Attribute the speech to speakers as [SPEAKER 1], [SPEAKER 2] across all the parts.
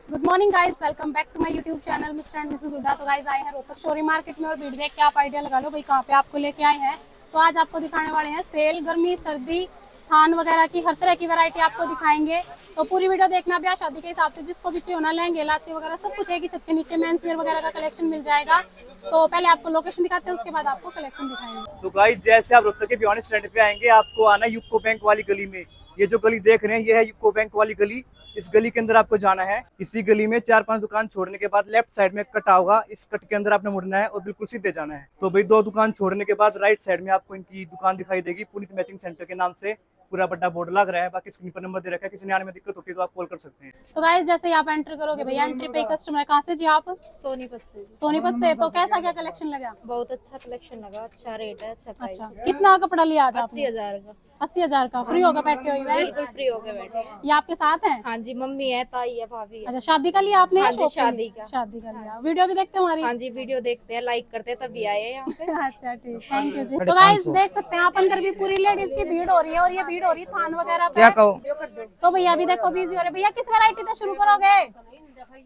[SPEAKER 1] Good morning guys, welcome back to my YouTube channel mister and misses Hooda. तो guys आए हैं रोहतक शोरी market में और भीड़ देख के आप आइडिया लगा लो भाई कहाँ पे आपको लेके आए हैं। तो आज आपको दिखाने वाले हैं सेल, गर्मी सर्दी थान वगैरह की हर तरह की वैरायटी आपको दिखाएंगे। तो पूरी वीडियो देखना, ब्याह शादी के हिसाब से जिसको भी चाहिए होना, लहंगे लाची वगैरह सब कुछ एक ही छत के नीचे मेंस वेयर वगैरह का कलेक्शन मिल जाएगा। तो पहले आपको लोकेशन दिखाते हैं, उसके बाद आपको कलेक्शन दिखाएंगे।
[SPEAKER 2] तो गाइस जैसे आप रोहतक के बियॉन्ड स्टैंड पे आएंगे आपको आना यूको बैंक वाली गली में। ये जो गली देख रहे हैं ये है यूको बैंक वाली गली। इस गली के अंदर आपको जाना है। इसी गली में 4-5 दुकान छोड़ने के बाद लेफ्ट साइड में कटा होगा, इस कट के अंदर आपने मुड़ना है और बिल्कुल सीधे जाना है। तो भाई 2 दुकान छोड़ने के बाद राइट साइड में आपको इनकी दुकान दिखाई देगी, पुनीत मैचिंग सेंटर के नाम से पूरा बड़ा बोर्ड लग रहा है। बाकी स्क्रीन पर नंबर दे रखा है, किसी ने आने में दिक्कत होती है तो आप कॉल कर सकते हैं।
[SPEAKER 1] तो गाइस जैसे ही आप एंटर करोगे भैया, एंट्री पे कस्टमर है। कहाँ से जी आप?
[SPEAKER 3] सोनीपत से।
[SPEAKER 1] सोनीपत से। तो कैसा क्या कलेक्शन लगा?
[SPEAKER 3] बहुत अच्छा कलेक्शन लगा, अच्छा रेट है, अच्छा प्राइस।
[SPEAKER 1] अच्छा, कितना कपड़ा लिया आज आपने?
[SPEAKER 3] 80,000 का।
[SPEAKER 1] 80,000 का फ्री होगा बैठे हुए?
[SPEAKER 3] बिल्कुल फ्री होके बैठे।
[SPEAKER 1] ये आपके साथ हैं?
[SPEAKER 3] हाँ जी, मम्मी है, ताई है, भाभी है।
[SPEAKER 1] अच्छा, शादी का लिया आपने?
[SPEAKER 3] हाँ जी,
[SPEAKER 1] शॉप के लिए?
[SPEAKER 3] शादी का।
[SPEAKER 1] शादी का लिया। वीडियो भी देखते हैं हमारी?
[SPEAKER 3] हाँ जी, वीडियो देखते हैं, लाइक करते हैं तभी आए हैं यहाँ पे।
[SPEAKER 1] अच्छा ठीक, थैंक यू जी। तो गाइस देख सकते हैं आप, अंदर भी पूरी लेडीज की भीड़ हो रही है और ये भीड़ हो रही है थान वगैरह पे।
[SPEAKER 4] क्या कहो?
[SPEAKER 1] तो भैया अभी देखो बिजी हो रहे। भैया किस वैरायटी से शुरू करोगे?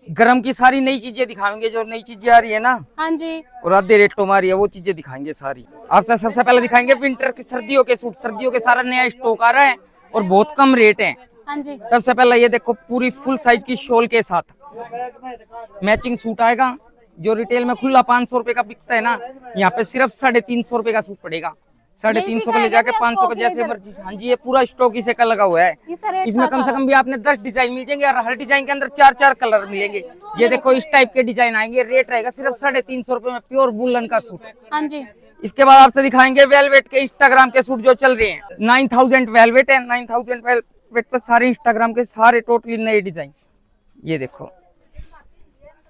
[SPEAKER 4] गरम की सारी नई चीजें दिखाएंगे, जो नई चीजें आ रही है ना
[SPEAKER 1] हाँ जी।
[SPEAKER 4] और आधे रेटों में आ रही है वो चीजें दिखाएंगे सारी। आपसे सबसे पहले दिखाएंगे विंटर की, सर्दियों के सूट। सर्दियों के सारा नया स्टॉक आ रहा है और बहुत कम रेट है।
[SPEAKER 1] हाँ जी।
[SPEAKER 4] सबसे पहले ये देखो, पूरी फुल साइज की शॉल के साथ मैचिंग सूट आएगा। जो रिटेल में खुला 500 रुपए का बिकता है ना, यहाँ पे सिर्फ 350 रुपए का सूट पड़ेगा। 350 को ले जाके 500 को जैसे मर्जी। हाँ जी, ये पूरा स्टॉक इसे का लगा हुआ है। इसमें कम से कम भी आपने 10 डिजाइन मिल जाएंगे और हर डिजाइन के अंदर 4-4 कलर मिलेंगे। ये देखो इस टाइप के डिजाइन आएंगे। रेट रहेगा सिर्फ 350 रुपए में, प्योर वुलन का सूट।
[SPEAKER 1] हाँ जी।
[SPEAKER 4] इसके बाद आपसे दिखाएंगे वेलवेट के इंस्टाग्राम के सूट जो चल रहे हैं। 9000 वेलवेट है। 9000 वेलवेट पर सारे इंस्टाग्राम के सारे टोटली नए डिजाइन। ये देखो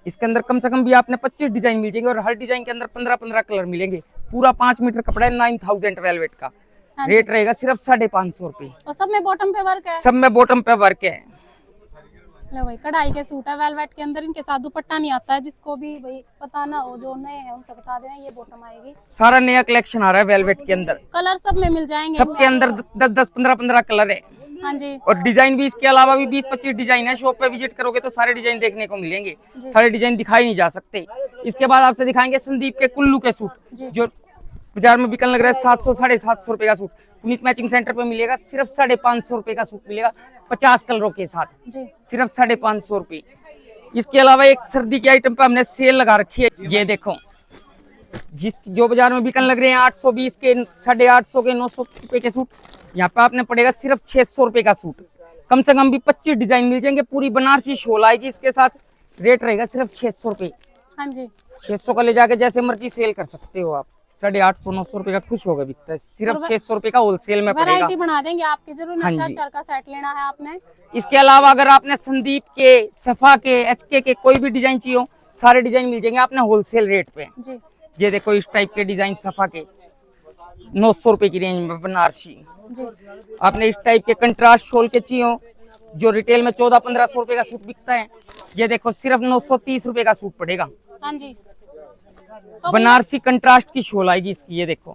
[SPEAKER 4] इसके अंदर कम से कम भी आपने 25 डिजाइन मिल जाएंगे और हर डिजाइन के अंदर 15-15 कलर मिलेंगे। पूरा 5 मीटर कपड़ा है। 9000 वेलवेट का रेट रहेगा सिर्फ 550 रुपए।
[SPEAKER 1] और सब में बॉटम पे वर्क है?
[SPEAKER 4] सब में बॉटम पे वर्क है।
[SPEAKER 1] लो भाई, कढ़ाई के सूट है वेलवेट के अंदर। इनके साथ दुपट्टा नहीं आता है। जिसको भी भाई पता ना हो, जो नए हैं उनको बता देना, ये बॉटम आएगी।
[SPEAKER 4] सारा नया कलेक्शन आ रहा है वेलवेट के अंदर।
[SPEAKER 1] कलर सब में मिल जाएंगे?
[SPEAKER 4] सबके अंदर 10-10, 15-15 कलर है।
[SPEAKER 1] हाँ जी।
[SPEAKER 4] और डिजाइन भी इसके अलावा भी 20-25 डिजाइन है। शॉप पे विजिट करोगे तो सारे डिजाइन देखने को मिलेंगे। सारे डिजाइन दिखाई नहीं जा सकते। इसके बाद आपसे दिखाएंगे संदीप के कुल्लू के सूट, जो बाजार में बिकने लग रहा है 700-750 रुपए का सूट। पुनीत मैचिंग सेंटर पे मिलेगा सिर्फ 550 रुपए का सूट मिलेगा, 50 कलरों के साथ
[SPEAKER 1] जी।
[SPEAKER 4] सिर्फ 550 रुपए। इसके अलावा एक सर्दी के आइटम पे हमने सेल लगा रखी है। ये देखो, जो बाजार में बिकने लग रहे हैं 820 के, 850 के, 900 रुपए के सूट, यहाँ पे आपने पड़ेगा सिर्फ 600 रुपए का सूट। कम से कम भी 25 डिजाइन मिल जाएंगे। पूरी बनारसी शॉल आएगी इसके साथ। रेट रहेगा सिर्फ 600 रुपए।
[SPEAKER 1] हाँ जी।
[SPEAKER 4] 600 का ले जाके जैसे मर्जी सेल कर सकते हो आप। 850-900 रुपए का खुश होगा बिकता है। सिर्फ 600 रुपए का होलसेल में पड़ेगा।
[SPEAKER 1] वैरायटी बना देंगे आपकी, जरूर
[SPEAKER 4] हाँ
[SPEAKER 1] ना।
[SPEAKER 4] जी।
[SPEAKER 1] 4-4 का सेट लेना है आपने।
[SPEAKER 4] इसके अलावा अगर आपने संदीप के, सफा के, एचके के कोई भी डिजाइन चाहिए हो, सारे डिजाइन मिल जाएंगे आपने होलसेल रेट पे
[SPEAKER 1] जी।
[SPEAKER 4] ये देखो इस टाइप के डिजाइन सफा के 900 रुपए की रेंज में बनारसी।
[SPEAKER 1] जी।
[SPEAKER 4] आपने इस टाइप के कंट्रास्ट शॉल के चाहिए हो, जो रिटेल में 1400-1500 रुपए का सूट बिकता है, ये देखो सिर्फ 930 रुपए का सूट पड़ेगा।
[SPEAKER 1] हाँ जी। तो
[SPEAKER 4] बनारसी कंट्रास्ट की शॉल आएगी इसकी। ये देखो,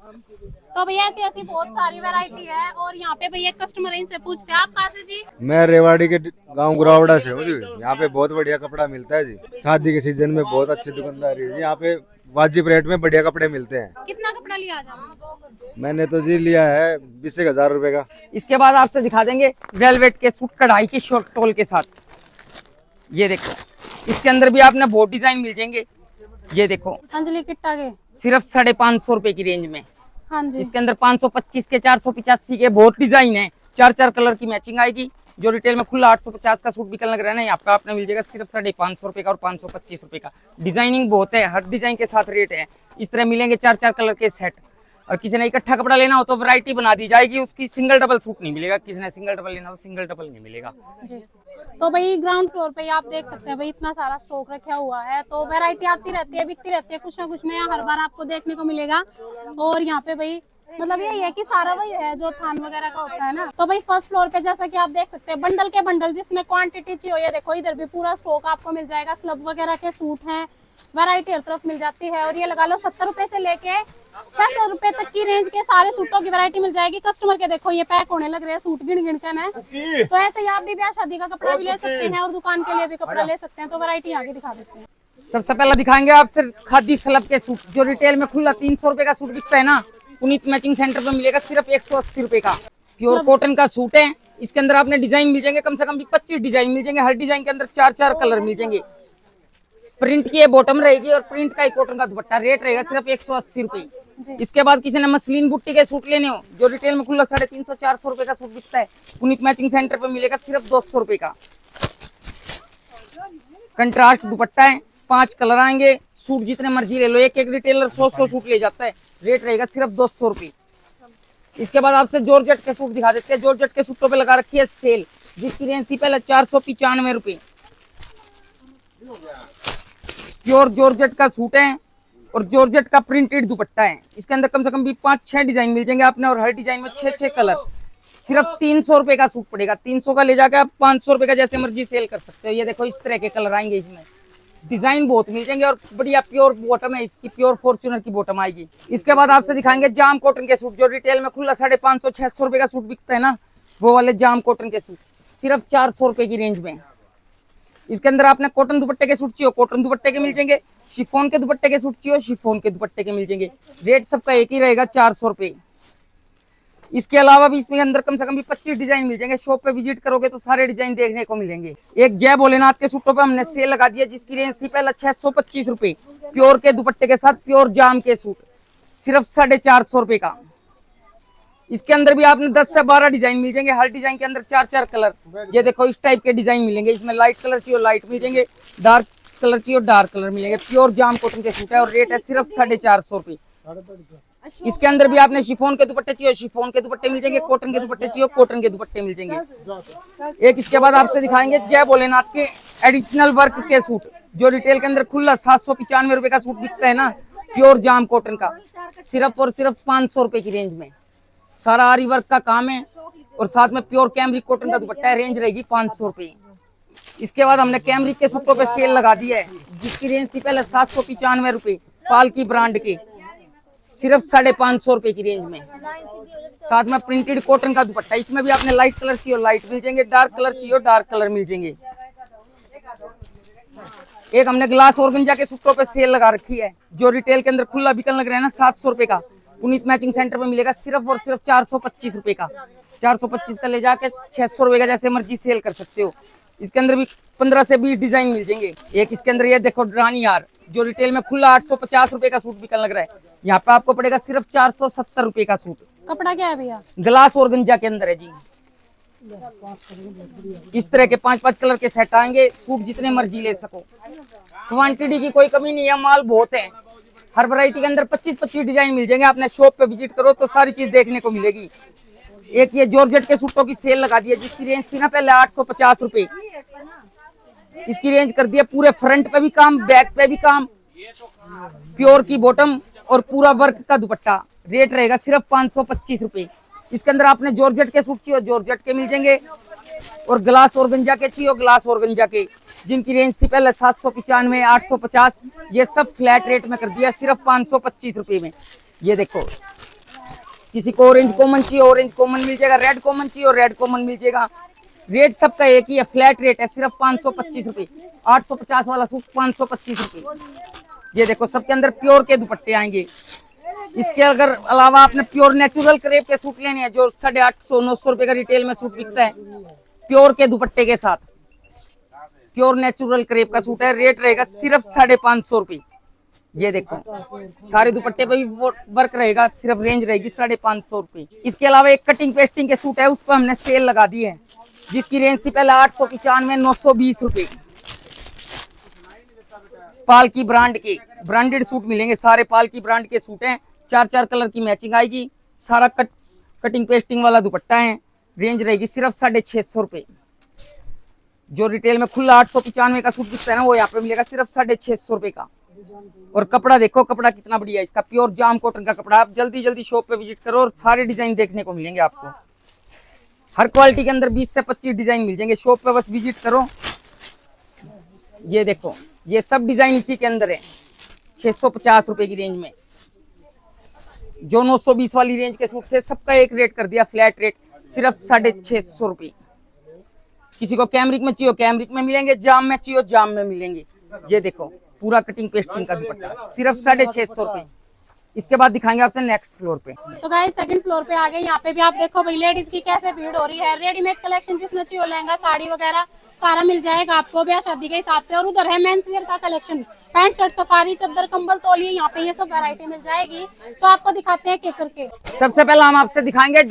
[SPEAKER 1] तो भैया ऐसी बहुत सारी वैरायटी है। और यहाँ पे भैया कस्टमर इनसे पूछते हैं, आप कहाँ से जी?
[SPEAKER 5] मैं रेवाड़ी के गांव गुरावड़ा से हूँ जी। यहाँ पे बहुत बढ़िया कपड़ा मिलता है जी। शादी के सीजन में बहुत अच्छी दुकानदारी है जी। यहाँ पे वाजिब रेट में बढ़िया कपड़े मिलते हैं।
[SPEAKER 1] कितना कपड़ा लिया आज आपने?
[SPEAKER 5] मैंने तो जी लिया है 20,000 रुपए का।
[SPEAKER 4] इसके बाद आपसे दिखा देंगे वेलवेट के सूट कढ़ाई की शॉर्ट टोल के साथ। ये देखो इसके अंदर भी आपने बहुत डिजाइन मिल जाएंगे। ये देखो
[SPEAKER 1] अंजलि किट्टा के
[SPEAKER 4] सिर्फ 550 रुपए की रेंज में।
[SPEAKER 1] हाँ जी।
[SPEAKER 4] इसके अंदर 525 के, 485 के बहुत डिजाइन है। 4-4 कलर की मैचिंग आएगी। जो रिटेल में खुला 850 का सूट बिकने लग रहा है ना, यहाँ पे आपने मिल जाएगा सिर्फ 550 रुपए का और 525 रुपए का। डिजाइनिंग बहुत है, हर डिजाइन के साथ रेट है। इस तरह मिलेंगे 4-4 कलर के सेट। और किसी ने इकट्ठा कपड़ा लेना हो तो वैरायटी बना दी जाएगी उसकी। सिंगल डबल सूट नहीं मिलेगा। किसी ने सिंगल डबल लेना हो, सिंगल डबल नहीं मिलेगा
[SPEAKER 1] जी। तो भाई ग्राउंड फ्लोर पे आप देख सकते हैं भाई, इतना सारा स्टॉक रखा हुआ है। तो वैरायटी आती रहती है, बिकती रहती है, कुछ ना कुछ नया हर बार आपको देखने को मिलेगा। और यहाँ पे भाई मतलब यही है कि सारा वही है जो थान वगैरह का होता है ना। तो भाई फर्स्ट फ्लोर पे जैसा कि आप देख सकते हैं, बंडल के बंडल जिसमें क्वांटिटी चाहिए। ये देखो इधर भी पूरा स्टॉक आपको मिल जाएगा। स्लब वगैरह के सूट हैं, वैरायटी हर तरफ मिल जाती है। और ये लगा लो 70 रुपए से लेके 600 रुपए तक की रेंज के सारे सूटों की वैरायटी मिल जाएगी। कस्टमर के देखो ये पैक होने लग रहे हैं सूट गिन गिन कर ना। तो ऐसे ही आप भी ब्याह शादी का कपड़ा भी ले सकते हैं और दुकान के लिए भी कपड़ा ले सकते हैं। तो वैरायटी आगे दिखा देते हैं।
[SPEAKER 4] सबसे पहला दिखाएंगे आपसे खादी सलब के सूट, जो रिटेल में खुला 300 रुपए का सूट बिकता है ना, पुनीत मैचिंग सेंटर पे मिलेगा सिर्फ 180 रुपए का। प्योर कॉटन का सूट है। इसके अंदर आपने डिजाइन मिल जाएंगे, कम से कम भी 25 डिजाइन मिल जाएंगे। हर डिजाइन के अंदर 4-4 कलर मिल जाएंगे। प्रिंट की बॉटम रहेगी और प्रिंट का कॉटन का दुपट्टा। रेट रहेगा सिर्फ 180 रुपए। इसके बाद किसी ने मसलिन बुट्टी के सूट लेने हो, जो रिटेल में खुला 350-400 रुपए का सूट बिकता है, पुनीत मैचिंग सेंटर पे मिलेगा सिर्फ 200 रुपए का। कंट्रास्ट दुपट्टा है, 5 कलर आएंगे। सूट जितने मर्जी ले लो, एक एक रिटेलर 100 सूट ले जाता है। रेट रहेगा सिर्फ 200 रुपए। इसके बाद आपसे जॉर्जेट के सूट दिखा देते हैं। जॉर्जेट के सूटों पे लगा रखी है सेल, जिसकी रेंज थी पहले 495 रुपए। प्योर जॉर्जेट का सूट है और जॉर्जेट का प्रिंटेड दुपट्टा है। इसके अंदर कम से कम भी 5-6 डिजाइन मिल जाएंगे आपने, और हर डिजाइन में 6-6 कलर। सिर्फ 300 रुपए का सूट पड़ेगा। 300 का ले जाकर आप 500 रुपए का जैसे मर्जी सेल कर सकते हो। ये देखो इस तरह के कलर आएंगे, इसमें डिजाइन बहुत मिल जाएंगे और बढ़िया प्योर बॉटम है इसकी, प्योर फॉर्च्यूनर की बॉटम आएगी। इसके बाद आपसे दिखाएंगे जाम कॉटन के सूट, जो रिटेल में खुला 550-600 रुपए का सूट बिकता है ना, वो वाले जाम कॉटन के सूट सिर्फ 400 रुपए की रेंज में। इसके अंदर आपने कॉटन दुपट्टे के सूट चाहिए, कॉटन दुपट्टे के मिल जाएंगे। शिफॉन के दुपट्टे के सूट चाहिए, शिफॉन के दुपट्टे के मिल जाएंगे। रेट सबका एक ही रहेगा, 400 रुपए। इसके अलावा भी इसमें अंदर कम से कम भी 25 डिजाइन मिल जाएंगे। शॉप पे विजिट करोगे तो सारे डिजाइन देखने को मिलेंगे। एक जय भोलेनाथ के सूटों पे हमने सेल लगा दिया, जिसकी रेंज थी पहले 625 रुपए। प्योर के दुपट्टे के साथ प्योर जाम के सूट सिर्फ 450 रुपए का। इसके अंदर भी आपने 10 से 12 डिजाइन मिल जाएंगे। हर डिजाइन के अंदर 4-4 कलर। ये देखो इस टाइप के डिजाइन मिलेंगे। इसमें लाइट कलर चाहिए लाइट मिल जाएंगे, डार्क कलर चाहिए डार्क कलर मिलेंगे। प्योर जाम कॉटन के सूट है और रेट है सिर्फ 450 रुपए। इसके अंदर भी आपने शिफॉन के दुपट्टे चाहिए, शिफॉन के दुपट्टे मिल जाएंगे। कॉटन के दुपट्टे चाहिए, कॉटन के दुपट्टे मिल जाएंगे। एक इसके बाद आपसे दिखाएंगे जय भोलेनाथ के एडिशनल वर्क के सूट, जो रिटेल के अंदर खुला 795 रुपए का सूट बिकता है ना, प्योर जाम कॉटन का, सिर्फ और सिर्फ 500 रुपए की रेंज में। सारा आरी वर्क का काम है और साथ में प्योर कैमरिक कॉटन का दुपट्टा है। रेंज रहेगी 500 रुपए। इसके बाद हमने कैमरिक के सूटों पे सेल लगा दी है, जिसकी रेंज थी पहले 795 रुपए पालकी ब्रांड के, सिर्फ 550 रुपए की रेंज में। साथ में प्रिंटेड कॉटन का दुपट्टा। इसमें भी आपने लाइट कलर चाहिए लाइट मिल जाएंगे, डार्क कलर चाहिए डार्क कलर मिल जाएंगे। एक हमने ग्लास ऑर्गेंजा के सूटों पे सेल लगा रखी है, जो रिटेल के अंदर खुला बिकन लग रहा है ना 700 रुपए का, पुनीत मैचिंग सेंटर पे मिलेगा सिर्फ और सिर्फ 425 रुपए का। 425 का ले जाके 600 रुपए का जैसे मर्जी सेल कर सकते हो। इसके अंदर भी 15 से 20 डिजाइन मिल जाएंगे। एक इसके अंदर ये देखो रानी यार, जो रिटेल में खुला 850 रुपए का सूट बिकन लग रहा है, यहाँ पे आपको पड़ेगा सिर्फ 470 रुपए का सूट।
[SPEAKER 1] कपड़ा क्या है भैया?
[SPEAKER 4] ग्लास ऑर्गेंजा के अंदर है जी। इस तरह के 5-5 कलर के सेट आएंगे। सूट जितने मर्जी ले सको, क्वांटिटी की कोई कमी नहीं है, माल बहुत है। हर वैरायटी के अंदर 25-25 डिजाइन मिल जाएंगे। आपने शॉप पे विजिट करो तो सारी चीज देखने को मिलेगी। एक ये जॉर्जेट के सूटों की सेल लगा दी है, जिसकी रेंज थी ना पहले 850 रुपए, इसकी रेंज कर दिया। पूरे फ्रंट पे भी काम, बैक पे भी काम, प्योर की बॉटम और पूरा वर्क का दुपट्टा। रेट रहेगा सिर्फ 525 रुपए। इसके अंदर आपने जॉर्जेट के सूट चाहिए जॉर्जेट के मिल जाएंगे, और ग्लास ऑर्गेंजा के चाहिए ग्लास ऑर्गेंजा के, जिनकी रेंज थी पहले 795, 850, ये सब फ्लैट रेट में कर दिया सिर्फ 525 रुपए में। ये देखो, किसी को ऑरेंज कॉमन चाहिए ऑरेंज कॉमन मिल जाएगा, रेड कॉमन चाहिए और रेड कॉमन मिल जाएगा। रेट सबका एक ही है, फ्लैट रेट है सिर्फ 525 रुपए। 850 वाला सूट 525 रुपए। ये देखो सबके अंदर प्योर के दुपट्टे आएंगे। इसके अगर अलावा आपने प्योर नेचुरल क्रेप के सूट लेने हैं, जो 850-900 रुपए का रिटेल में सूट बिकता है, प्योर के दुपट्टे के साथ, प्योर नेचुरल क्रेप का सूट है। रेट रहेगा सिर्फ 550 रुपए। ये देखो सारे दुपट्टे पे भी वर्क रहेगा, सिर्फ रेंज रहेगी 550 रुपए। इसके अलावा एक कटिंग पेस्टिंग के सूट है, उस पर हमने सेल लगा दी है, जिसकी रेंज थी पहले 895, 920 रुपए। पालकी ब्रांड के ब्रांडेड सूट मिलेंगे, सारे पालकी ब्रांड के सूट हैं। 4-4 कलर की मैचिंग आएगी। सारा कटिंग पेस्टिंग वाला दुपट्टा है। रेंज रहेगी सिर्फ 650 रुपए। जो रिटेल में खुला 895 का सूट बिकता है ना, वो यहाँ पे मिलेगा सिर्फ 650 रुपए का। और कपड़ा देखो, कपड़ा कितना बढ़िया है इसका, प्योर जाम कॉटन का कपड़ा। आप जल्दी जल्दी शॉप पे विजिट करो और सारे डिजाइन देखने को मिलेंगे आपको। हर क्वालिटी के अंदर 20 से 25 डिजाइन मिल जाएंगे। शॉप पे बस विजिट करो। ये देखो, ये सब डिजाइन इसी के अंदर है। 650 रुपए की रेंज में जो 920 वाली रेंज के सूट थे सबका एक रेट कर दिया, फ्लैट रेट, सिर्फ 650 रुपए। किसी को कैमरिक में चाहिए कैमरिक में मिलेंगे, जाम में चाहिए जाम में मिलेंगे। ये देखो पूरा कटिंग पेस्टिंग का दुपट्टा, सिर्फ 650 रुपए। इसके बाद दिखाएंगे आपसे नेक्स्ट फ्लोर पे।
[SPEAKER 1] तो गाइस सेकंड फ्लोर पे आ गए। यहाँ पे भी आप देखो भाई लेडीज की कैसे भीड़ हो रही है। रेडीमेड कलेक्शन जिसने चाहिए लहंगा साड़ी वगैरह सारा मिल जाएगा आपको ब्याह शादी के हिसाब से। और उधर है मेंस वेयर का कलेक्शन, पैंट शर्ट सफारी चद्दर कंबल तौलिए, यहाँ पे ये सब वैरायटी मिल जाएगी। तो आपको दिखाते हैं एक करके।
[SPEAKER 4] सबसे पहले हम आपसे दिखाएंगे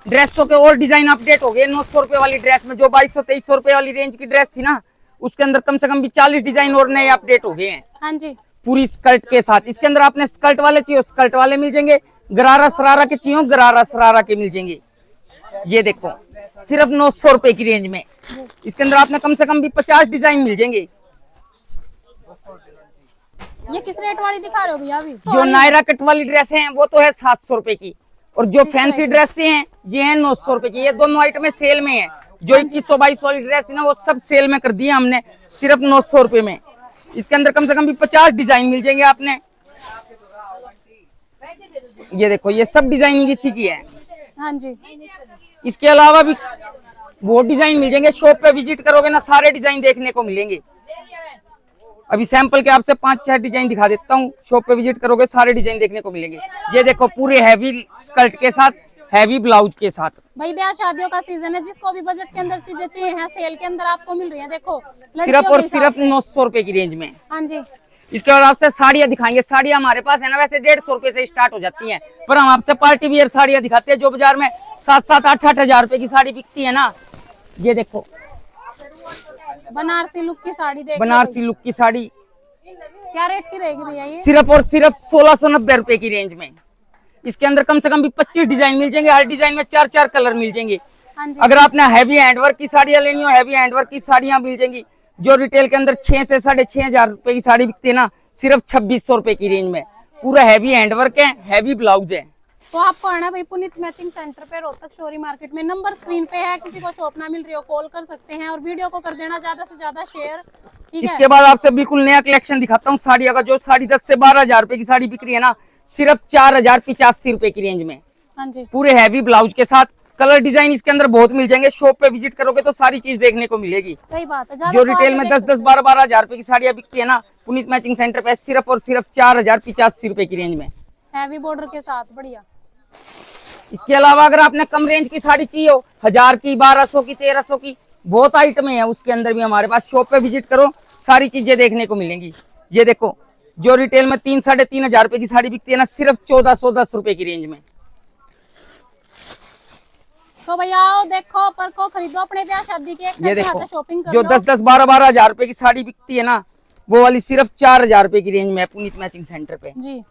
[SPEAKER 4] ड्रेसों के और डिजाइन अपडेट हो गए। 900 रुपए वाली ड्रेस में जो 2200-2300 रुपए वाली रेंज की ड्रेस थी ना, उसके अंदर कम से कम भी 40 डिजाइन और नए अपडेट हो गए हैं।
[SPEAKER 1] हाँ जी,
[SPEAKER 4] पूरी स्कर्ट के साथ। इसके अंदर आपने स्कर्ट वाले चाहिए स्कर्ट वाले मिल जाएंगे, गरारा सरारा के चाहिए गरारा सरारा के मिल जाएंगे। ये देखो सिर्फ 900 रुपए की रेंज में। इसके अंदर आपने कम से कम भी 50 डिजाइन मिल जाएंगे।
[SPEAKER 1] ये किस रेट वाली दिखा रहे हो भैया अभी?
[SPEAKER 4] जो नायरा कट वाली ड्रेस है वो तो है 700 रुपए की, और जो फैंसी ड्रेस हैं ये है 900 रुपए की। ये दोनों आइटम सेल में है। जो 2122 वाली ड्रेस थी ना वो सब सेल में कर दिया हमने, सिर्फ 900 रुपए में। इसके अंदर कम से कम भी 50 डिजाइन मिल जाएंगे आपने। ये देखो ये सब डिजाइनिंग इसी की है।
[SPEAKER 1] हाँ जी,
[SPEAKER 4] इसके अलावा भी बहुत डिजाइन मिल जाएंगे। शॉप पे विजिट करोगे ना सारे डिजाइन देखने को मिलेंगे। अभी सैंपल के आपसे 5-6 डिजाइन दिखा देता हूँ। शॉप पे विजिट करोगे सारे डिजाइन देखने को मिलेंगे। ये देखो पूरे हैवी स्कर्ट के साथ, हैवी ब्लाउज के साथ।
[SPEAKER 1] भाई ब्याह शादियों का सीजन है, जिसको भी बजट के अंदर चीजें चाहिए हैं सेल के अंदर आपको मिल रही है। देखो
[SPEAKER 4] सिर्फ और सिर्फ 900 रुपए की रेंज में।
[SPEAKER 1] हाँ जी,
[SPEAKER 4] इसके बाद आपसे साड़ियाँ दिखाएंगे। साड़ियाँ हमारे पास है ना वैसे 150 रुपए से स्टार्ट हो जाती हैं, पर हम आपसे पार्टी वियर साड़ियाँ दिखाते हैं जो बाजार में 7-7, 8-8 हजार रुपए की साड़ी बिकती है ना। ये देखो
[SPEAKER 1] बनारसी लुक की साड़ी देख लो।
[SPEAKER 4] बनारसी लुक की साड़ी
[SPEAKER 1] क्या रेट की रहेगी भैया ये?
[SPEAKER 4] सिर्फ और सिर्फ 1690 रुपए की रेंज में। इसके अंदर कम से कम भी 25 डिजाइन मिल जाएंगे। हर डिजाइन में 4-4 कलर मिल जाएंगे।
[SPEAKER 1] हाँ जी,
[SPEAKER 4] अगर आपने हैवी हैंडवर्क की साड़ियाँ लेनी हो, हैवी हैंडवर्क की साड़ियाँ मिल जाएंगी। जो रिटेल के अंदर 6 से 6,500 रुपए की साड़ी बिकती है ना, सिर्फ 2600 रुपए की रेंज में। पूरा हैवी हैंडवर्क है, हैवी ब्लाउज है।
[SPEAKER 1] तो आपको आना भाई पुनीत मैचिंग सेंटर पे रोहतक शोरी मार्केट में। नंबर स्क्रीन पे है, किसी को शॉप ना मिल रही हो कॉल कर सकते हैं। और वीडियो को कर देना ज्यादा से ज्यादा शेयर, ठीक है?
[SPEAKER 4] इसके बाद आपसे बिल्कुल नया कलेक्शन दिखाता हूँ साड़ियों का। जो साड़ी 10 से 12 हजार रुपए की साड़ी बिक रही है ना, सिर्फ 4085 रुपए की रेंज में।
[SPEAKER 1] हाँ जी,
[SPEAKER 4] पूरे हैवी ब्लाउज के साथ। कलर डिजाइन इसके अंदर बहुत मिल जाएंगे। शॉप पे विजिट करोगे तो सारी चीज देखने को मिलेगी।
[SPEAKER 1] सही बात है। ज्यादा
[SPEAKER 4] जो
[SPEAKER 1] तो
[SPEAKER 4] रिटेल
[SPEAKER 1] आगे
[SPEAKER 4] में
[SPEAKER 1] देख
[SPEAKER 4] 10-10,
[SPEAKER 1] सकते हैं।
[SPEAKER 4] 12-12 हजार रुपए की साड़ियाँ बिकती है ना, पुनीत मैचिंग सेंटर पे सिर्फ और सिर्फ 4085 रुपए की रेंज में,
[SPEAKER 1] हैवी बॉर्डर के साथ, बढ़िया।
[SPEAKER 4] इसके अलावा अगर आपने कम रेंज की साड़ी चाहिए हो, 1000 की, 1200 की, 1300 की, बहुत आइटम है उसके अंदर भी हमारे पास। शॉप पे विजिट करो सारी चीजें देखने को मिलेंगी। ये देखो जो रिटेल में 3-3.5 हजार रुपए की साड़ी बिकती है ना, सिर्फ 1410 रुपए की रेंज में।
[SPEAKER 1] तो भैया आओ देखो परखो खरीदो अपने ब्याह शादी की।
[SPEAKER 4] ये देखो
[SPEAKER 1] शॉपिंग कर
[SPEAKER 4] जो
[SPEAKER 1] लो।
[SPEAKER 4] 10-10, 12-12 हजार रुपए की साड़ी बिकती है ना, वो वाली सिर्फ 4000 रुपए की रेंज में है पुनीत मैचिंग सेंटर पे।
[SPEAKER 1] जी,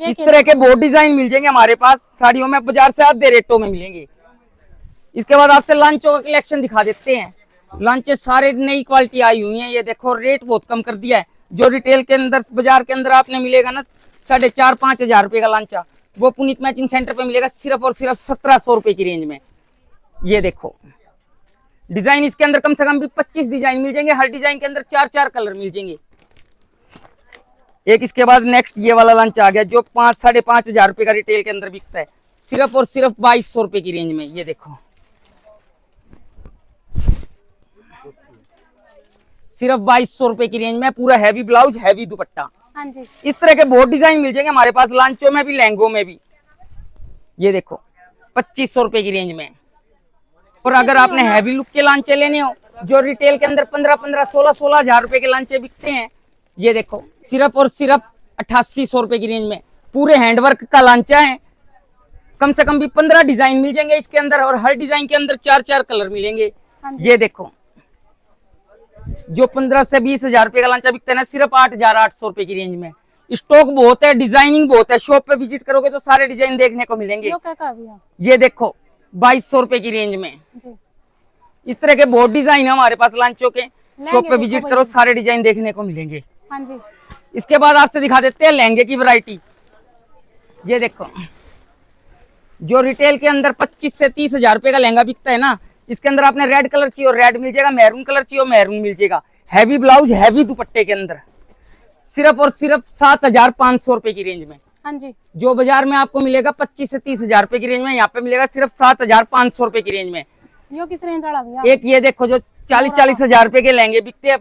[SPEAKER 4] इस तरह के बहुत डिजाइन मिल जाएंगे हमारे पास साड़ियों में, बाजार से आधे रेटों में मिलेंगे। इसके बाद आपसे लंचों का कलेक्शन दिखा देते हैं। लंचे सारे नई क्वालिटी आई हुई है। ये देखो रेट बहुत कम कर दिया है। जो रिटेल के अंदर बाजार के अंदर आपने मिलेगा ना 4,500-5 हजार रुपए का लंचा, वो पुनीत मैचिंग सेंटर पे मिलेगा सिर्फ और सिर्फ 1700 रुपए की रेंज में। ये देखो डिजाइन इसके अंदर कम से कम भी 25 डिजाइन मिल जाएंगे। हर डिजाइन के अंदर 4-4 कलर मिल जाएंगे। एक इसके बाद नेक्स्ट ये वाला लंच आ गया जो 5-5.5 हजार रुपए का रिटेल के अंदर बिकता है, सिर्फ और सिर्फ 2200 रुपए की रेंज में। ये देखो सिर्फ 2200 रुपए की रेंज में, पूरा हैवी ब्लाउज, हैवी दुपट्टा।
[SPEAKER 1] हाँ जी,
[SPEAKER 4] इस तरह के बहुत डिजाइन मिल जाएंगे हमारे पास लांचों में भी, लहंगों में भी। ये देखो 2500 रुपए की रेंज में। और अगर आपने हैवी लुक के लांचे लेने हो, जो रिटेल के अंदर 15-15, 16-16 हजार रुपए के लांचे बिकते हैं, ये देखो सिर्फ और सिर्फ 8800 रुपए की रेंज में। पूरे हैंडवर्क का लांचा है। कम से कम भी 15 डिजाइन मिल जाएंगे इसके अंदर, और हर डिजाइन के अंदर 4-4 कलर मिलेंगे। ये देखो जो 15 से 20 हजार रुपए का लांचा बिकता है ना, सिर्फ 8800 रुपए की रेंज में। स्टॉक बहुत है, डिजाइनिंग बहुत है। शॉप पे विजिट करोगे तो सारे डिजाइन देखने को मिलेंगे।
[SPEAKER 1] यो क्या कहा भैया?
[SPEAKER 4] ये देखो 2200 रुपए की रेंज में।
[SPEAKER 1] जी,
[SPEAKER 4] इस तरह के बहुत डिजाइन है हमारे पास लांचों के। शॉप पे
[SPEAKER 1] देखो
[SPEAKER 4] विजिट
[SPEAKER 1] भाई।
[SPEAKER 4] करो सारे डिजाइन देखने को मिलेंगे।
[SPEAKER 1] हाँ जी,
[SPEAKER 4] इसके बाद आपसे दिखा देते हैं लहंगे की वैरायटी। ये देखो जो रिटेल के अंदर 25 से 30 हजार रुपए का लहंगा बिकता है ना, इसके अंदर आपने रेड कलर चाहिए रेड मिल जाएगा, मैरून कलर चाहिए मैरून मिल जाएगा। हैवी ब्लाउज हैवी दुपट्टे के अंदर सिर्फ और सिर्फ 7,500 रुपए की रेंज में।
[SPEAKER 1] हाँ जी,
[SPEAKER 4] जो बाजार में आपको मिलेगा 25 से 30,000 रुपए की रेंज में, यहाँ पे मिलेगा सिर्फ 7,500 रुपए की रेंज में।
[SPEAKER 1] यो किस रेंज वाला भैया?
[SPEAKER 4] एक ये देखो जो 40-40 हजार रुपए के लहंगे बिकते हैं,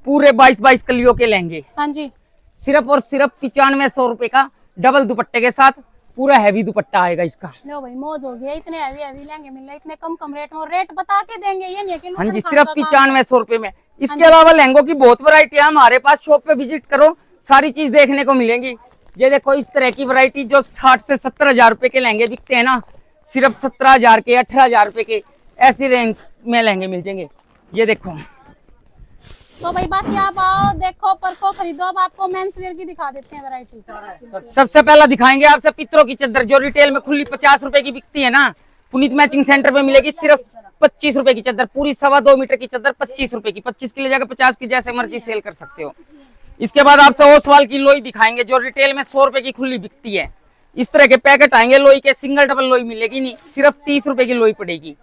[SPEAKER 4] पूरे 22-22 कलियों के लहंगे,
[SPEAKER 1] हाँ जी,
[SPEAKER 4] सिर्फ और सिर्फ 9500 रुपए का डबल दुपट्टे के साथ पूरा हैवी दुपट्टा आएगा इसका।
[SPEAKER 1] लो भाई मौज हो गया, इतने हैवी हैवी लहंगे मिल रहे हैं इतने कम कम रेट में, और रेट बता के देंगे ये नहीं है कि
[SPEAKER 4] हाँ जी,
[SPEAKER 1] लूटन
[SPEAKER 4] सिर्फ
[SPEAKER 1] खाने का काम।
[SPEAKER 4] 9500 रुपए में। इसके अलावा लहंगों की बहुत वैरायटी है हमारे पास, शॉप पे विजिट करो सारी चीज देखने को मिलेंगी। ये देखो इस तरह की वैरायटी जो 60 से 70 हजार रुपए के लहंगे बिकते हैं ना, सिर्फ 17,000 के 18,000 रुपए के ऐसी रेंज में लहंगे मिल जाएंगे। ये देखो
[SPEAKER 1] तो भाई बाकी आप आओ देखो परखो खरीदो। अब आपको मेंस वेयर की दिखा देते हैं वैरायटी।
[SPEAKER 4] सबसे पहला दिखाएंगे आपसे पितरों की चादर, जो रिटेल में खुली 50 रुपए की बिकती है ना, पुनीत मैचिंग सेंटर पे मिलेगी सिर्फ 25 रुपए की चादर। पूरी 2.25 मीटर की चादर 25 रुपए की, 25 की ले जाकर 50 की जैसे मर्जी सेल कर सकते हो। इसके बाद आपसे ओसवाल की लोई दिखाएंगे, जो रिटेल में 100 रुपए की खुली बिकती है। इस तरह के पैकेट आएंगे लोई के, सिंगल डबल लोई मिलेगी नहीं, सिर्फ 30 रुपए की लोई पड़ेगी,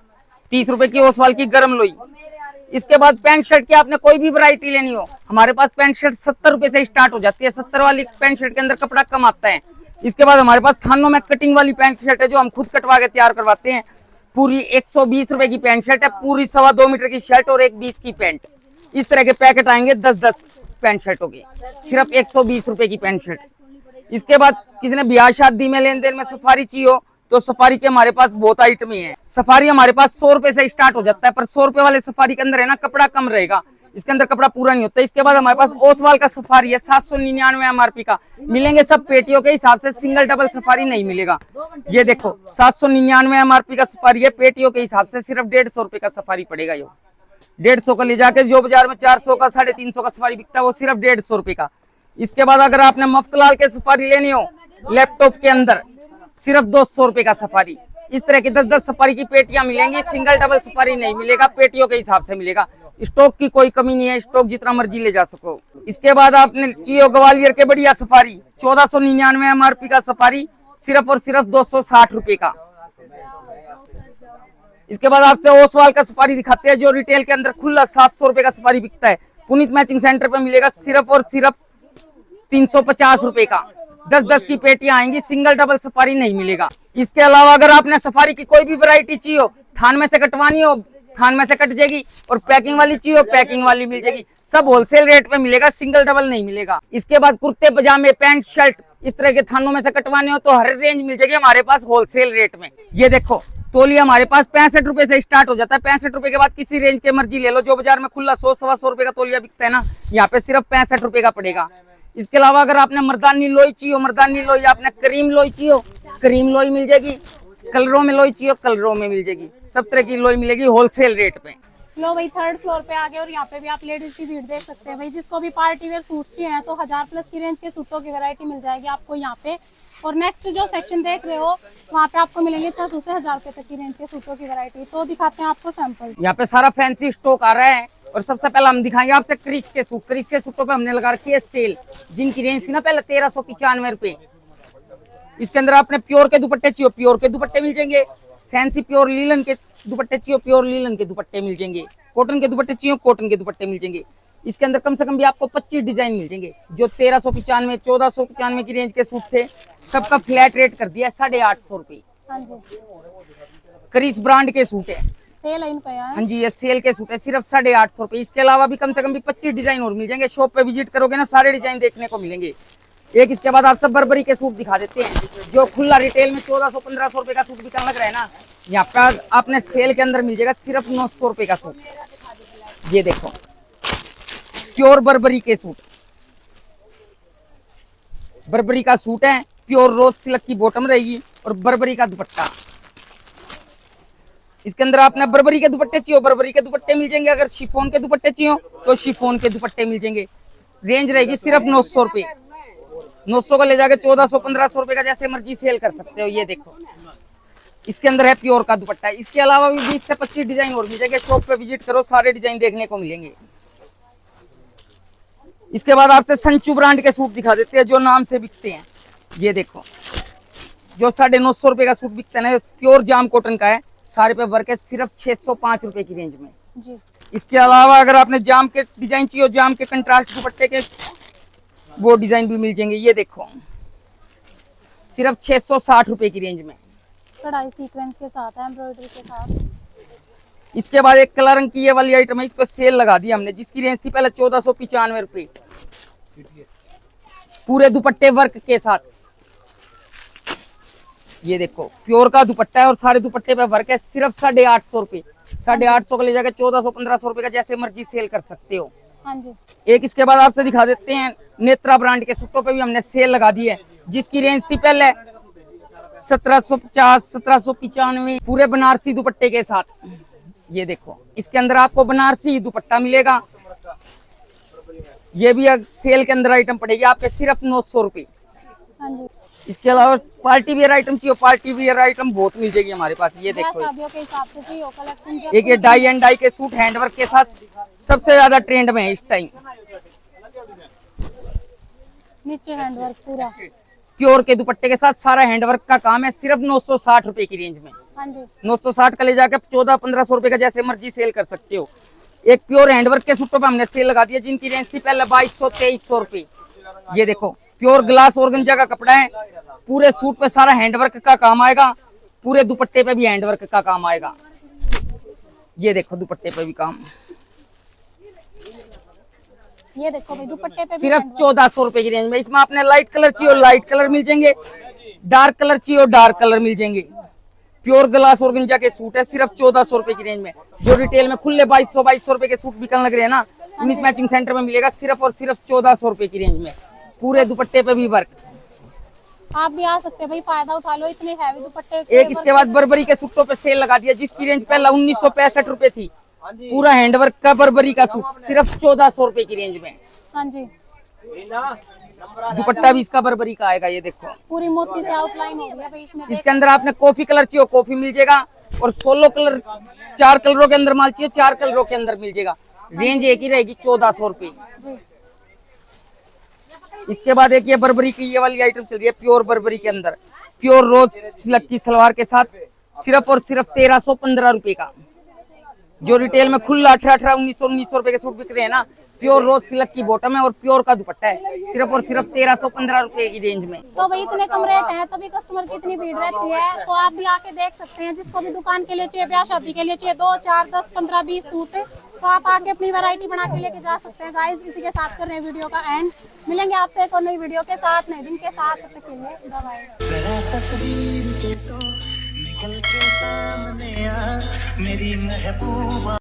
[SPEAKER 4] 30 रुपए की ओसवाल की गर्म लोई। इसके बाद पैंट शर्ट की आपने कोई भी वैरायटी लेनी हो, हमारे पास पैंट शर्ट 70 रुपए से स्टार्ट हो जाती है। 70 वाली पैंट शर्ट के अंदर कपड़ा कम आता है। इसके बाद हमारे पास थानों में कटिंग वाली पैंट शर्ट है, जो हम खुद कटवा के तैयार करवाते हैं। पूरी 120 रुपए की पैंट शर्ट है, पूरी 2.25 मीटर की शर्ट और 1.20 की पैंट। इस तरह के पैकेट आएंगे 10-10 पैंट शर्टों के, सिर्फ 120 रुपए की पैंट शर्ट। इसके बाद किसी ने ब्याह शादी में लेन देन में सफारी चाहिए हो तो सफारी के हमारे पास बहुत आइटम है। सफारी हमारे पास 100 रुपए से स्टार्ट हो जाता है, पर 100 रुपए वाले सफारी के अंदर है ना कपड़ा कम रहेगा, इसके अंदर कपड़ा पूरा नहीं होता। इसके बाद हमारे पास ओसवाल का सफारी है, 799 MRP का मिलेंगे सब पेटियों के हिसाब से, सिंगल डबल सफारी नहीं मिलेगा। ये देखो 799 MRP का सफारी है, पेटियों के हिसाब से सिर्फ 150 रुपए का सफारी पड़ेगा। यो 150 का ले जाके जो बाजार में 400 का 350 का सफारी बिकता है वो सिर्फ 150 रुपए का। इसके बाद अगर आपने मफ्तलाल के सफारी लेनी हो लैपटॉप के अंदर, सिर्फ 200 रुपए का सफारी। इस तरह की 10-10 सफारी की पेटियां मिलेंगी, सिंगल डबल सफारी नहीं मिलेगा, पेटियों के हिसाब से मिलेगा। स्टॉक की कोई कमी नहीं है, स्टॉक जितना मर्जी ले जा सको। इसके बाद आपने चाहिए ग्वालियर के बढ़िया सफारी, 1499 MRP का सफारी, सिर्फ और सिर्फ 260 रुपए का। इसके बाद आपसे ओसवाल का सफारी दिखाते हैं, जो रिटेल के अंदर खुला 700 रुपए का सफारी बिकता है, पुनीत मैचिंग सेंटर पे मिलेगा सिर्फ और सिर्फ 350 रुपए का। 10-10 की पेटियां आएंगी, सिंगल डबल सफारी नहीं मिलेगा। इसके अलावा अगर आपने सफारी की कोई भी वैरायटी चाहिए हो, थान में से कटवानी हो थान में से कट जाएगी, और पैकिंग वाली चाहिए हो पैकिंग वाली मिल जाएगी। सब होलसेल रेट पे मिलेगा, सिंगल डबल नहीं मिलेगा। इसके बाद कुर्ते पजामे पैंट शर्ट इस तरह के थानों में से कटवाने हो तो हर रेंज मिल जाएगी हमारे पास होलसेल रेट में। ये देखो तोलिया हमारे पास 65 रुपए से स्टार्ट हो जाता है, 65 रुपए के बाद किसी रेंज के मर्जी ले लो। जो बाजार में खुला 100-125 रुपए का तोलिया बिकता है ना, यहाँ पे सिर्फ 65 रुपए का पड़ेगा। इसके अलावा अगर आपने मर्दानी लोई चाहिए, मर्दानी लोई, आपने करीम लोई चाहिए, करीम लोई मिल जाएगी। कलरों में लोई चाहिए, कलरों में मिल जाएगी। सब तरह की लोई मिलेगी होलसेल रेट पे।
[SPEAKER 1] लो भाई 3rd फ्लोर पे आ गए और यहाँ पे भी आप लेडीज की भीड़ देख सकते हैं। भाई जिसको भी पार्टी वेयर सूट चाहिए तो 1000+ की रेंज के सूटों की वैरायटी मिल जाएगी आपको यहाँ पे। और नेक्स्ट जो सेक्शन देख रहे हो वहाँ पे आपको मिलेंगे 600 से 1000 रुपए तक की रेंज के सूटों की वैरायटी। तो दिखाते हैं आपको सैंपल।
[SPEAKER 4] यहाँ पे सारा फैंसी स्टॉक आ रहा है, और सबसे पहले हम दिखाएंगे आपसे क्रिश के सूट। क्रिश के सूटों पे हमने लगा रखी है सेल, जिनकी रेंज थी ना पहले 1395 रुपए। इसके अंदर आपने प्योर के दुपट्टे चाहिए, प्योर के दुपट्टे मिल जाएंगे। फैंसी प्योर लीलन के दुपट्टे चाहिए, प्योर लीलन के दुपट्टे मिल जाएंगे। कॉटन के दुपट्टे चाहिए, कॉटन के दुपट्टे मिल जाएंगे। इसके अंदर कम से कम भी आपको 25 डिजाइन मिल जाएंगे। जो 1395 1495 की रेंज के सूट थे, सबका फ्लैट रेट कर दिया 850 रुपए।
[SPEAKER 1] हाँ जी,
[SPEAKER 4] क्रिश ब्रांड के सूट है,
[SPEAKER 1] सेल इन पे है।
[SPEAKER 4] हाँ जी, ये सेल के सूट है, सिर्फ 850 रुपए। इसके अलावा भी कम से कम भी 25 डिजाइन और मिल जाएंगे। शॉप पे विजिट करोगे ना, सारे डिजाइन देखने को मिलेंगे। एक इसके बाद आप सब बर्बरी के सूट दिखा देते हैं, जो खुला रिटेल में 1400-1500 रुपए का सूट बिकने लग रहा है ना, यहाँ पे आपने सेल के अंदर मिल जाएगा सिर्फ 900 रुपए का सूट। ये देखो प्योर बर्बरी के सूट, बर्बरी का सूट है, प्योर रोज सिल्क की बॉटम रहेगी और बर्बरी का दुपट्टा। इसके अंदर आपने बर्बरी के दुपट्टे चाहिए, बर्बरी के दुपट्टे मिल जाएंगे। अगर शिफॉन के दुपट्टे चाहिए तो शिफॉन के दुपट्टे मिल जाएंगे। रेंज रहेगी सिर्फ 900 रुपए। 900 का ले जाके 1400-1500 रुपए का जैसे मर्जी सेल कर सकते हो। ये देखो इसके अंदर है प्योर का दुपट्टा। इसके अलावा भी 20 से 25 डिजाइन और मिल जाएंगे। शॉप पे विजिट करो, सारे डिजाइन देखने को मिलेंगे। इसके बाद आपसे संचू ब्रांड के सूट दिखा देते हैं, जो नाम से बिकते हैं। ये देखो जो 950 रुपए का सूट बिकता है ना, प्योर जाम कॉटन का है, सारे पे वर्क है, सिर्फ 605 रुपए की रेंज में।
[SPEAKER 1] जी।
[SPEAKER 4] इसके अलावा अगर आपने जाम के डिजाइन चाहिए, जाम के कंट्रास्ट दुपट्टे के वो डिजाइन भी मिल जाएंगे। ये देखो सिर्फ 660 रुपए की रेंज में,
[SPEAKER 1] कढ़ाई सीक्वेंस के साथ है, एम्ब्रॉयडरी के साथ।
[SPEAKER 4] इसके बाद एक कलर रंग की ये वाली आइटम है, इस पर सेल लगा दी हमने, जिसकी रेंज थी पहले 1495 रुपए, पूरे दुपट्टे वर्क के साथ। ये देखो प्योर का दुपट्टा है और सारे दुपट्टे पे वर्क है, सिर्फ 850 रुपए। 850 का ले जाकर 1400-1500 रुपए का जैसे मर्जी सेल कर सकते हो।
[SPEAKER 1] हाँ जी।
[SPEAKER 4] एक इसके बाद आपसे दिखा देते हैं, नेत्रा ब्रांड के सूटों पे भी हमने सेल लगा दी है, जिसकी रेंज थी पहले 1750, 1795, पूरे बनारसी दुपट्टे के साथ। ये देखो इसके अंदर आपको बनारसी दुपट्टा मिलेगा। ये भी सेल के अंदर आइटम पड़ेगी आपके सिर्फ 900 रुपए।
[SPEAKER 1] हाँ जी।
[SPEAKER 4] इसके अलावा पार्टी वियर आइटम चाहिए, पार्टी वियर आइटम बहुत मिल जाएगी हमारे पास। ये देखो
[SPEAKER 1] शादियों के हिसाब से चाहिए कलेक्शन।
[SPEAKER 4] एक ये डाई एंड डाई के सूट हैंडवर्क के साथ सबसे ज्यादा ट्रेंड में है इस टाइम।
[SPEAKER 1] नीचे हैंडवर्क पूरा
[SPEAKER 4] प्योर के दुपट्टे के साथ सारा हैंडवर्क का काम है, सिर्फ 960 रुपए की रेंज में।
[SPEAKER 1] हाँ जी।
[SPEAKER 4] 960 का ले जाकर 1400-1500 रुपए का जैसे मर्जी सेल कर सकते हो। एक प्योर हैंडवर्क के सूटों पे हमने सेल लगा दिया, जिनकी रेंज थी पहले 2200-2300 रुपए। ये देखो प्योर ग्लास ऑर्गेन्जा का कपड़ा है, पूरे सूट पे सारा हैंडवर्क का काम आएगा, पूरे दुपट्टे पे भी हैंडवर्क का काम आएगा। ये देखो दुपट्टे पे भी काम,
[SPEAKER 1] ये देखो भाई दुपट्टे पे भी
[SPEAKER 4] सिर्फ
[SPEAKER 1] handwork।
[SPEAKER 4] 1400 रुपए की रेंज में। इसमें आपने लाइट कलर चाहिए लाइट कलर मिल जाएंगे, डार्क कलर चाहिए डार्क कलर मिल जाएंगे। प्योर ग्लास ऑर्गेन्जा के सूट है, सिर्फ 1400 रुपए की रेंज में। जो रिटेल में खुले 2200 रुपए के सूट बिकने लग रहे हैं ना, मिक्स मैचिंग सेंटर में मिलेगा सिर्फ और सिर्फ 1400 रुपए की रेंज में, पूरे दुपट्टे पे भी वर्क।
[SPEAKER 1] आप भी आ सकते हैं भाई, फायदा उठा लो, इतने हैवी दुपट्टे।
[SPEAKER 4] एक इसके बाद बर्बरी के सूटों पे सेल लगा दिया, जिसकी रेंज पहले 1965 रुपए थी, पूरा हैंडवर्क का बर्बरी का सूट सिर्फ 1400 रुपए की रेंज में।
[SPEAKER 1] हाँ जी।
[SPEAKER 4] दुपट्टा भी इसका बर्बरी का आएगा। ये देखो
[SPEAKER 1] पूरी मोती से आउटलाइन हो गया भाई इसमें।
[SPEAKER 4] इसके अंदर आपने कॉफी कलर चाहिए कॉफी मिल जाएगा, और 16 कलर 4 कलरों के अंदर माल चाहिए 4 कलरों के अंदर मिल जाएगा। रेंज एक ही रहेगी 1400 रुपए। इसके बाद एक ये बर्बरी की ये वाली आइटम चल रही है, प्योर बर्बरी के अंदर प्योर रोज सिल्क की सलवार के साथ, सिर्फ और सिर्फ 1315 रुपए का। जो रिटेल में खुला 1800, 1900 रुपए के सूट बिक रहे हैं ना, प्योर रोज सिल्क की बॉटम है और प्योर का दुपट्टा है, सिर्फ और सिर्फ 1315 रुपए की रेंज में।
[SPEAKER 1] तो भाई इतने कम रेट हैं, तभी कस्टमर की इतनी भीड़ रहती है। तो आप भी आके देख सकते हैं, जिसको भी दुकान के लिए चाहिए, ब्याह शादी के लिए चाहिए 2, 4, 10, 15, 20 सूट, तो आप आके अपनी वैरायटी बना के लेके जा सकते हैं। गाइस इसी के साथ कर रहे हैं वीडियो का एंड, मिलेंगे आपसे एक और नई वीडियो के साथ नए दिन के साथ। तब तक के लिए बाय बाय।
[SPEAKER 6] जरा तस्वीर से तो निकल के सामने आ मेरी महबूबा।